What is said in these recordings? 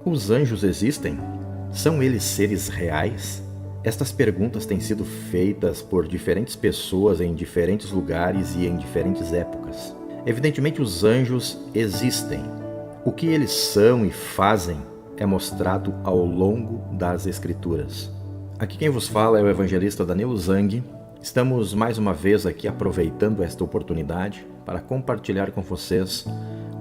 Os anjos existem? São eles seres reais? Estas perguntas têm sido feitas por diferentes pessoas em diferentes lugares e em diferentes épocas. Evidentemente, os anjos existem. O que eles são e fazem é mostrado ao longo das Escrituras. Aqui quem vos fala é o evangelista Danilo Zang. Estamos mais uma vez aqui aproveitando esta oportunidade para compartilhar com vocês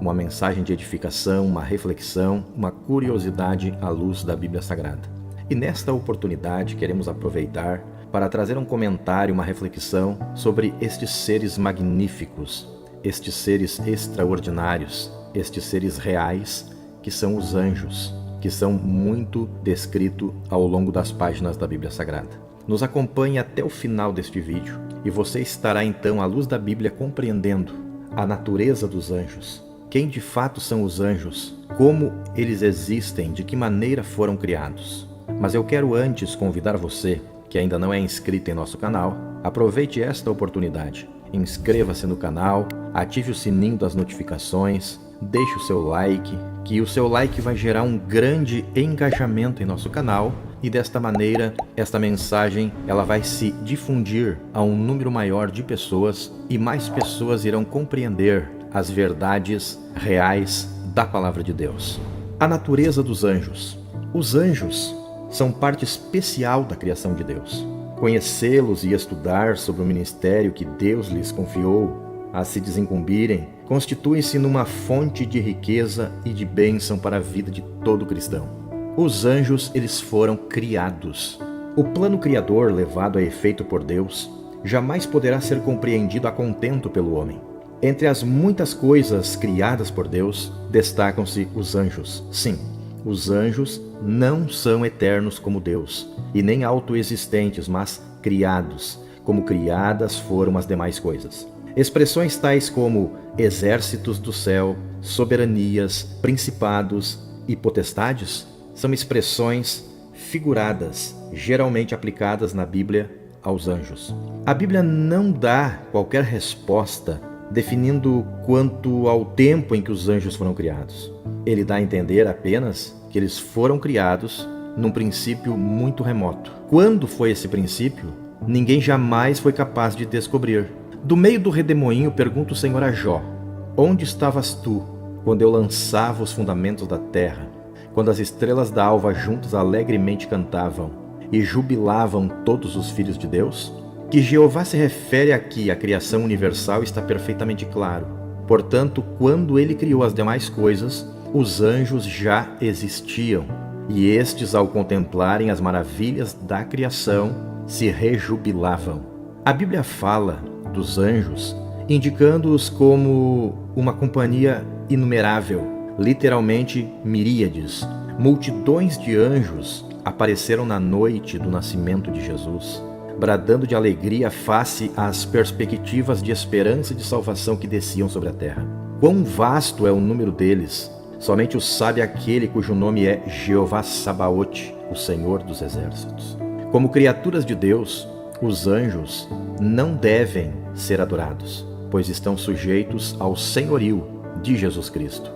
uma mensagem de edificação, uma reflexão, uma curiosidade à luz da Bíblia Sagrada. E nesta oportunidade queremos aproveitar para trazer um comentário, uma reflexão sobre estes seres magníficos, estes seres extraordinários, estes seres reais que são os anjos, que são muito descritos ao longo das páginas da Bíblia Sagrada. Nos acompanhe até o final deste vídeo e você estará então à luz da Bíblia compreendendo a natureza dos anjos, quem de fato são os anjos, como eles existem, de que maneira foram criados. Mas eu quero antes convidar você, que ainda não é inscrito em nosso canal, aproveite esta oportunidade. Inscreva-se no canal, ative o sininho das notificações, deixe o seu like, que o seu like vai gerar um grande engajamento em nosso canal e desta maneira, esta mensagem ela vai se difundir a um número maior de pessoas e mais pessoas irão compreender as verdades reais da Palavra de Deus. A natureza dos anjos. Os anjos são parte especial da criação de Deus. Conhecê-los e estudar sobre o ministério que Deus lhes confiou a se desincumbirem constitui-se numa fonte de riqueza e de bênção para a vida de todo cristão. Os anjos, eles foram criados. O plano criador levado a efeito por Deus jamais poderá ser compreendido a contento pelo homem. Entre as muitas coisas criadas por Deus, destacam-se os anjos. Sim, os anjos não são eternos como Deus, e nem autoexistentes, mas criados, como criadas foram as demais coisas. Expressões tais como exércitos do céu, soberanias, principados e potestades são expressões figuradas, geralmente aplicadas na Bíblia aos anjos. A Bíblia não dá qualquer resposta definindo quanto ao tempo em que os anjos foram criados. Ele dá a entender apenas que eles foram criados num princípio muito remoto. Quando foi esse princípio, ninguém jamais foi capaz de descobrir. Do meio do redemoinho, pergunta o Senhor a Jó: onde estavas tu quando eu lançava os fundamentos da terra, quando as estrelas da alva juntas alegremente cantavam e jubilavam todos os filhos de Deus? Que Jeová se refere aqui à criação universal está perfeitamente claro. Portanto, quando ele criou as demais coisas, os anjos já existiam, e estes, ao contemplarem as maravilhas da criação, se rejubilavam. A Bíblia fala dos anjos, indicando-os como uma companhia inumerável, literalmente miríades. Multidões de anjos apareceram na noite do nascimento de Jesus, bradando de alegria face às perspectivas de esperança e de salvação que desciam sobre a terra. Quão vasto é o número deles! Somente o sabe aquele cujo nome é Jeová Sabaote, o Senhor dos Exércitos. Como criaturas de Deus, os anjos não devem ser adorados, pois estão sujeitos ao senhorio de Jesus Cristo.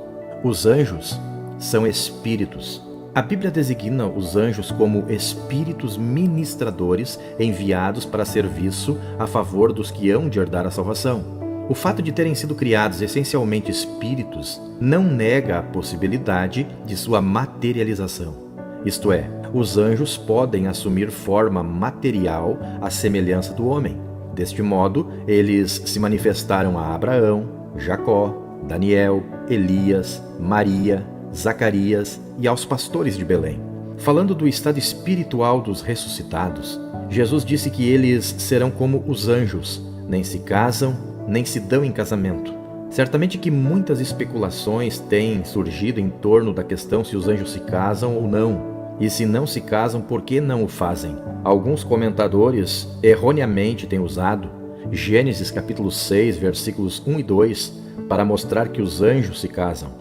Os anjos são espíritos. A Bíblia designa os anjos como espíritos ministradores enviados para serviço a favor dos que hão de herdar a salvação. O fato de terem sido criados essencialmente espíritos não nega a possibilidade de sua materialização. Isto é, os anjos podem assumir forma material à semelhança do homem. Deste modo, eles se manifestaram a Abraão, Jacó, Daniel, Elias, Maria, Zacarias e aos pastores de Belém. Falando do estado espiritual dos ressuscitados, Jesus disse que eles serão como os anjos, nem se casam, nem se dão em casamento. Certamente que muitas especulações têm surgido em torno da questão se os anjos se casam ou não, e se não se casam, por que não o fazem? Alguns comentadores erroneamente têm usado Gênesis capítulo 6, versículos 1 e 2, para mostrar que os anjos se casam.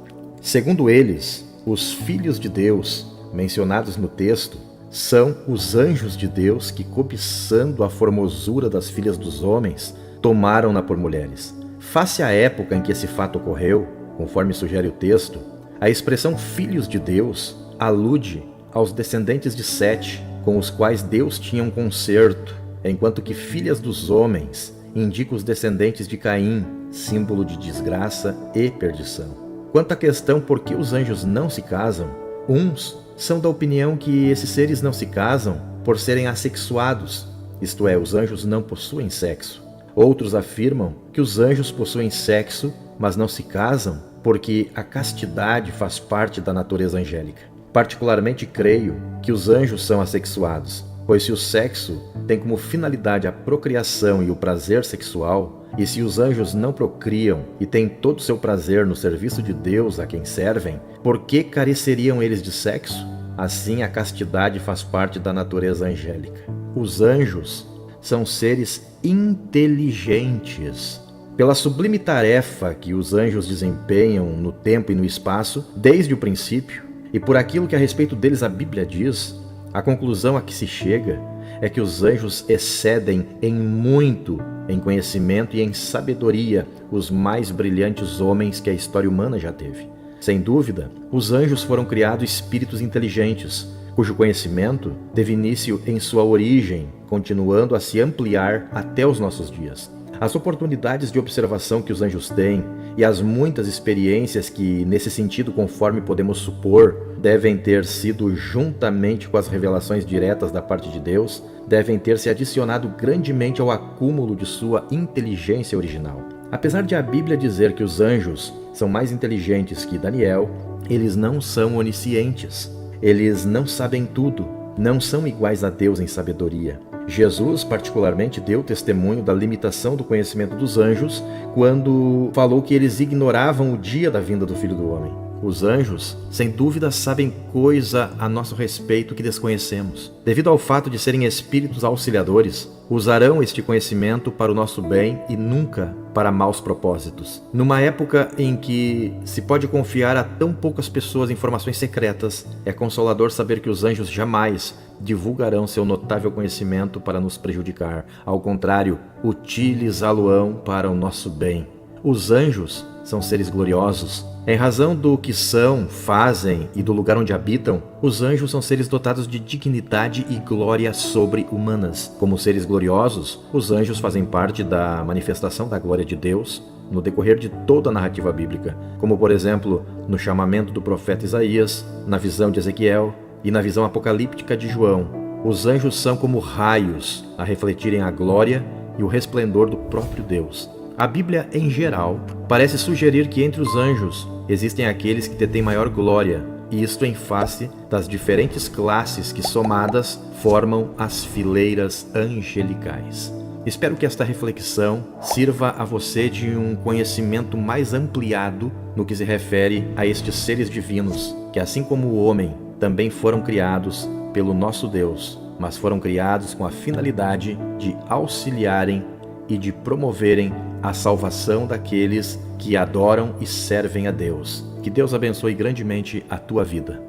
Segundo eles, os filhos de Deus, mencionados no texto, são os anjos de Deus que, cobiçando a formosura das filhas dos homens, tomaram-na por mulheres. Face à época em que esse fato ocorreu, conforme sugere o texto, a expressão filhos de Deus alude aos descendentes de Sete, com os quais Deus tinha um concerto, enquanto que filhas dos homens indica os descendentes de Caim, símbolo de desgraça e perdição. Quanto à questão por que os anjos não se casam, uns são da opinião que esses seres não se casam por serem assexuados, isto é, os anjos não possuem sexo. Outros afirmam que os anjos possuem sexo, mas não se casam porque a castidade faz parte da natureza angélica. Particularmente creio que os anjos são assexuados, pois se o sexo tem como finalidade a procriação e o prazer sexual, e se os anjos não procriam e têm todo o seu prazer no serviço de Deus a quem servem, por que careceriam eles de sexo? Assim, a castidade faz parte da natureza angélica. Os anjos são seres inteligentes. Pela sublime tarefa que os anjos desempenham no tempo e no espaço, desde o princípio, e por aquilo que a respeito deles a Bíblia diz, a conclusão a que se chega é que os anjos excedem em muito em conhecimento e em sabedoria os mais brilhantes homens que a história humana já teve. Sem dúvida, os anjos foram criados espíritos inteligentes, cujo conhecimento teve início em sua origem, continuando a se ampliar até os nossos dias. As oportunidades de observação que os anjos têm e as muitas experiências que, nesse sentido, conforme podemos supor, devem ter sido, juntamente com as revelações diretas da parte de Deus, devem ter se adicionado grandemente ao acúmulo de sua inteligência original. Apesar de a Bíblia dizer que os anjos são mais inteligentes que Daniel, eles não são oniscientes. Eles não sabem tudo, não são iguais a Deus em sabedoria. Jesus, particularmente, deu testemunho da limitação do conhecimento dos anjos quando falou que eles ignoravam o dia da vinda do Filho do Homem. Os anjos, sem dúvida, sabem coisa a nosso respeito que desconhecemos. Devido ao fato de serem espíritos auxiliadores, usarão este conhecimento para o nosso bem e nunca para maus propósitos. Numa época em que se pode confiar a tão poucas pessoas informações secretas, é consolador saber que os anjos jamais divulgarão seu notável conhecimento para nos prejudicar. Ao contrário, utilizá-lo-ão para o nosso bem. Os anjos são seres gloriosos. Em razão do que são, fazem e do lugar onde habitam, os anjos são seres dotados de dignidade e glória sobre-humanas. Como seres gloriosos, os anjos fazem parte da manifestação da glória de Deus no decorrer de toda a narrativa bíblica, como por exemplo, no chamamento do profeta Isaías, na visão de Ezequiel e na visão apocalíptica de João. Os anjos são como raios a refletirem a glória e o resplendor do próprio Deus. A Bíblia, em geral, parece sugerir que entre os anjos existem aqueles que detêm maior glória, e isto em face das diferentes classes que, somadas, formam as fileiras angelicais. Espero que esta reflexão sirva a você de um conhecimento mais ampliado no que se refere a estes seres divinos, que assim como o homem, também foram criados pelo nosso Deus, mas foram criados com a finalidade de auxiliarem e de promoverem a salvação daqueles que adoram e servem a Deus. Que Deus abençoe grandemente a tua vida.